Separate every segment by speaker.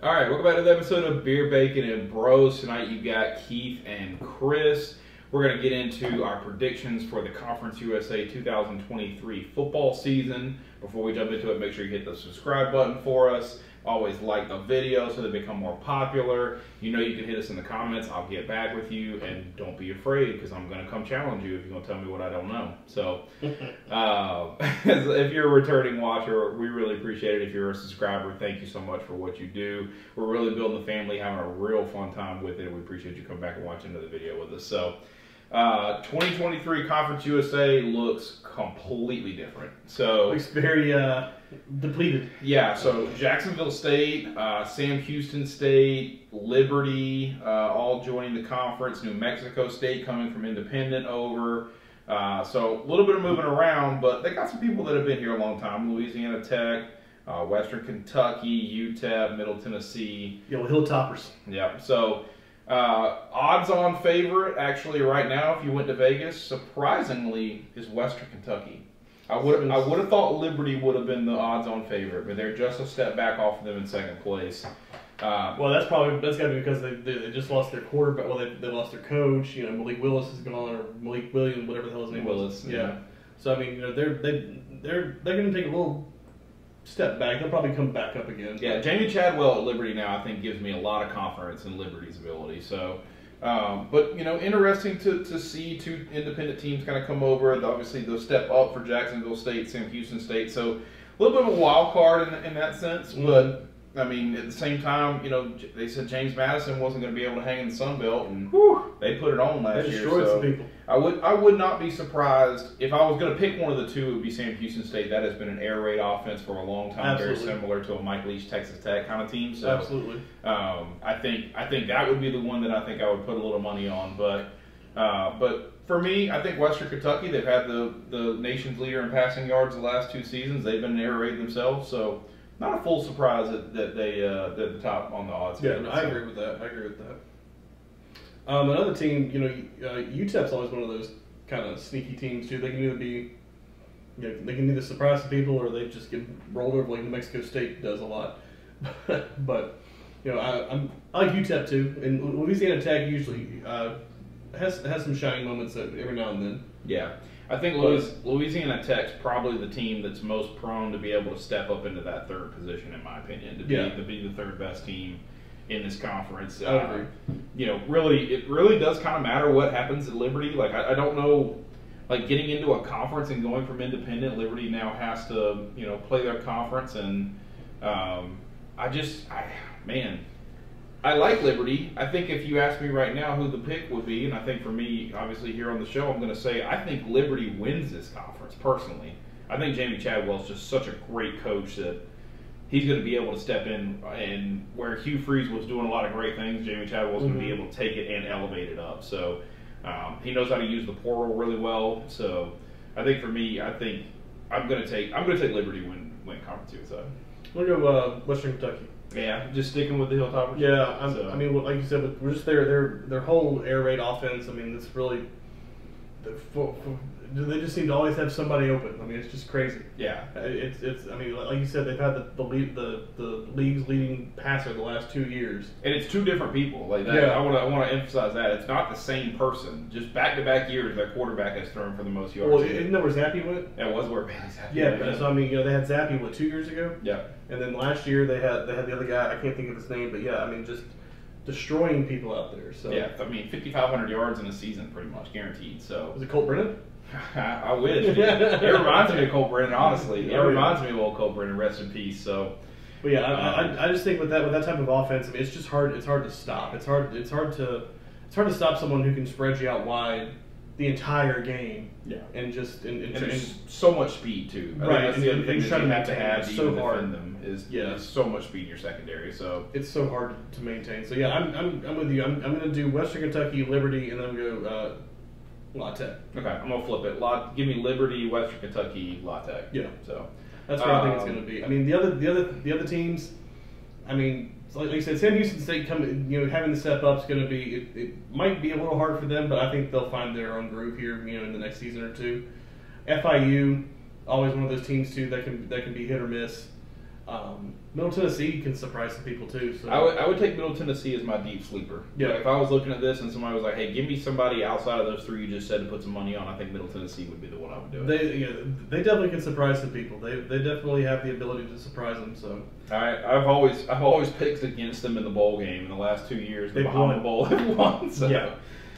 Speaker 1: All right, welcome back to the episode of Beer, Bacon, and Bros. Tonight you've got Keith and Chris. We're going to get into our predictions for the Conference USA 2023 football season. Before we jump into it, make sure you hit the subscribe button for us. Always like the video so they become more popular. You know you can hit us in the comments. I'll get back with you, and don't be afraid because I'm going to come challenge you if you're going to tell me what I don't know. So if you're a returning watcher, we really appreciate it. If you're a subscriber, thank you so much for what you do. We're really building the family, having a real fun time with it. We appreciate you coming back and watching another video with us. So 2023 Conference USA looks completely different. So
Speaker 2: looks very depleted.
Speaker 1: Yeah, so Jacksonville State, Sam Houston State, Liberty, all joining the conference. New Mexico State coming from independent over. So a little bit of moving around, but they got some people that have been here a long time. Louisiana Tech, Western Kentucky, UTEP, Middle Tennessee.
Speaker 2: Yo, Hilltoppers.
Speaker 1: Yeah, so odds-on favorite actually right now, if you went to Vegas, surprisingly, is Western Kentucky. I would have thought Liberty would have been the odds-on favorite, but they're just a step back off of them in second place.
Speaker 2: Well, that's got to be because they just lost their quarterback. Well, they lost their coach. You know, Malik Willis is gone, or Malik Williams, whatever the hell his name was. Yeah. So I mean, you know, they're going to take a little step back. They'll probably come back up again.
Speaker 1: Yeah, Jamie Chadwell at Liberty now, I think, gives me a lot of confidence in Liberty's ability. So. But, you know, interesting to see two independent teams kind of come over. Obviously, they'll step up for Jacksonville State, Sam Houston State. So, a little bit of a wild card in that sense. But, I mean, at the same time, you know, they said James Madison wasn't going to be able to hang in the Sun Belt. And they put it on last year.
Speaker 2: Destroyed some people.
Speaker 1: I would not be surprised. If I was going to pick one of the two, it would be Sam Houston State. That has been an air raid offense for a long time.
Speaker 2: Absolutely.
Speaker 1: Very similar to a Mike Leach, Texas Tech kind of team. So,
Speaker 2: absolutely.
Speaker 1: I think that would be the one that I think I would put a little money on. But for me, I think Western Kentucky, they've had the nation's leader in passing yards the last 2 seasons. They've been an air raid themselves. So not a full surprise that they're the top on the odds.
Speaker 2: Yeah, no, I agree with that. Another team, you know, UTEP's always one of those kind of sneaky teams too. They can either be, you know, they can either surprise some people or they just get rolled over like New Mexico State does a lot. But you know, I like UTEP too, and Louisiana Tech usually has some shining moments every now and then.
Speaker 1: Yeah, I think Louisiana Tech's probably the team that's most prone to be able to step up into that third position, in my opinion, to be the third best team in this conference.
Speaker 2: I agree.
Speaker 1: You know, it really does kind of matter what happens at Liberty. Like, I don't know, like getting into a conference and going from independent, Liberty now has to, you know, play their conference, and I like Liberty. I think if you ask me right now who the pick would be, and I think for me, obviously here on the show, I'm going to say I think Liberty wins this conference personally. I think Jamie Chadwell is just such a great coach that he's going to be able to step in, and where Hugh Freeze was doing a lot of great things, Jamie Chadwell's going to be able to take it and elevate it up. So he knows how to use the portal really well. So I think for me, I'm going to take Liberty win Conference USA.
Speaker 2: We'll go Western Kentucky.
Speaker 1: Yeah, just sticking with the Hilltoppers.
Speaker 2: Yeah, I mean, like you said, we're just their whole air raid offense. I mean, it's really they just seem to always have somebody open. I mean, it's just crazy.
Speaker 1: Yeah,
Speaker 2: it's. I mean, like you said, they've had the league's leading passer the last 2 years,
Speaker 1: and it's two different people. Like that,
Speaker 2: yeah.
Speaker 1: I want to emphasize that it's not the same person. Just back-to-back years, their quarterback has thrown for the most yards.
Speaker 2: Well, isn't that where Zappy went?
Speaker 1: That was where Bailey Zappe
Speaker 2: went.
Speaker 1: Yeah,
Speaker 2: so I mean, you know, they had Zappy 2 years ago.
Speaker 1: Yeah,
Speaker 2: and then last year they had the other guy. I can't think of his name, but yeah, I mean, just destroying people out there. So
Speaker 1: yeah, I mean, 5,500 yards in a season, pretty much guaranteed. So
Speaker 2: was it Colt Brennan?
Speaker 1: I wish. It reminds me of Colt Brennan, honestly. It reminds me of old Colt Brennan. Rest in peace. So,
Speaker 2: but yeah, I just think with that type of offense, I mean, it's just hard. It's hard to stop. It's hard to stop someone who can spread you out wide the entire game.
Speaker 1: Yeah,
Speaker 2: and
Speaker 1: there's so much speed too. I think that's the other thing that you have to have to even defend them is so much speed in your secondary. So
Speaker 2: it's so hard to maintain. So yeah, I'm with you. I'm going to do Western Kentucky, Liberty, and then go. La Tech.
Speaker 1: Okay, I'm gonna flip it. Give me Liberty, Western Kentucky, La Tech.
Speaker 2: Yeah,
Speaker 1: so
Speaker 2: that's what I think it's gonna be. I mean, the other teams. I mean, like you said, Sam Houston State having the step up is gonna be. It might be a little hard for them, but I think they'll find their own groove here. You know, in the next season or two. FIU, always one of those teams too that can be hit or miss. Middle Tennessee can surprise some people too. So
Speaker 1: I would take Middle Tennessee as my deep sleeper.
Speaker 2: Yeah.
Speaker 1: Like, if I was looking at this and somebody was like, "Hey, give me somebody outside of those three you just said to put some money on," I think Middle Tennessee would be the one I would do.
Speaker 2: They definitely can surprise some people. They definitely have the ability to surprise them. So
Speaker 1: I've always picked against them in the bowl game in the last 2 years. The
Speaker 2: They've
Speaker 1: Bahama
Speaker 2: won.
Speaker 1: Bowl have won. So.
Speaker 2: yeah,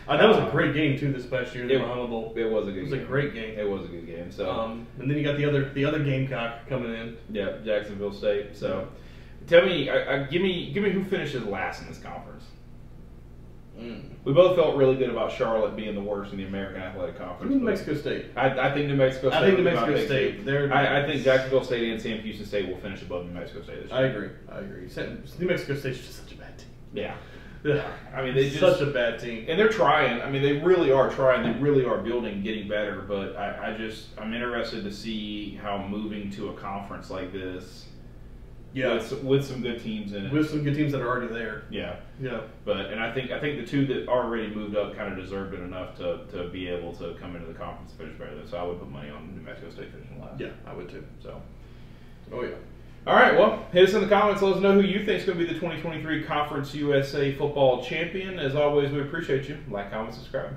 Speaker 2: that was a great game too this past year. The Bahama Bowl.
Speaker 1: It was a good.
Speaker 2: It was
Speaker 1: game.
Speaker 2: a great game.
Speaker 1: It was a good game. So
Speaker 2: and then you got the other Gamecock coming in.
Speaker 1: yeah, Jacksonville State. So tell me, give me who finishes last in this conference. We both felt really good about Charlotte being the worst in the American Athletic Conference.
Speaker 2: New Mexico State.
Speaker 1: I think New Mexico State.
Speaker 2: I think New Mexico State.
Speaker 1: I think Jacksonville State and Sam Houston State will finish above New Mexico State this year.
Speaker 2: I agree. New Mexico State's just such a bad team.
Speaker 1: Yeah.
Speaker 2: Yeah.
Speaker 1: I mean, they just
Speaker 2: such a bad team.
Speaker 1: And they're trying. I mean, they really are trying. They really are building, getting better. But I'm interested to see how moving to a conference like this, with some good teams in it,
Speaker 2: with some good teams that are already there.
Speaker 1: Yeah.
Speaker 2: But
Speaker 1: I think the two that already moved up kind of deserved it enough to be able to come into the conference and finish better. So I would put money on New Mexico State finishing last.
Speaker 2: Yeah, I would too.
Speaker 1: So.
Speaker 2: Oh yeah.
Speaker 1: All right, well, hit us in the comments. Let us know who you think is going to be the 2023 Conference USA Football Champion. As always, we appreciate you. Like, comment, subscribe.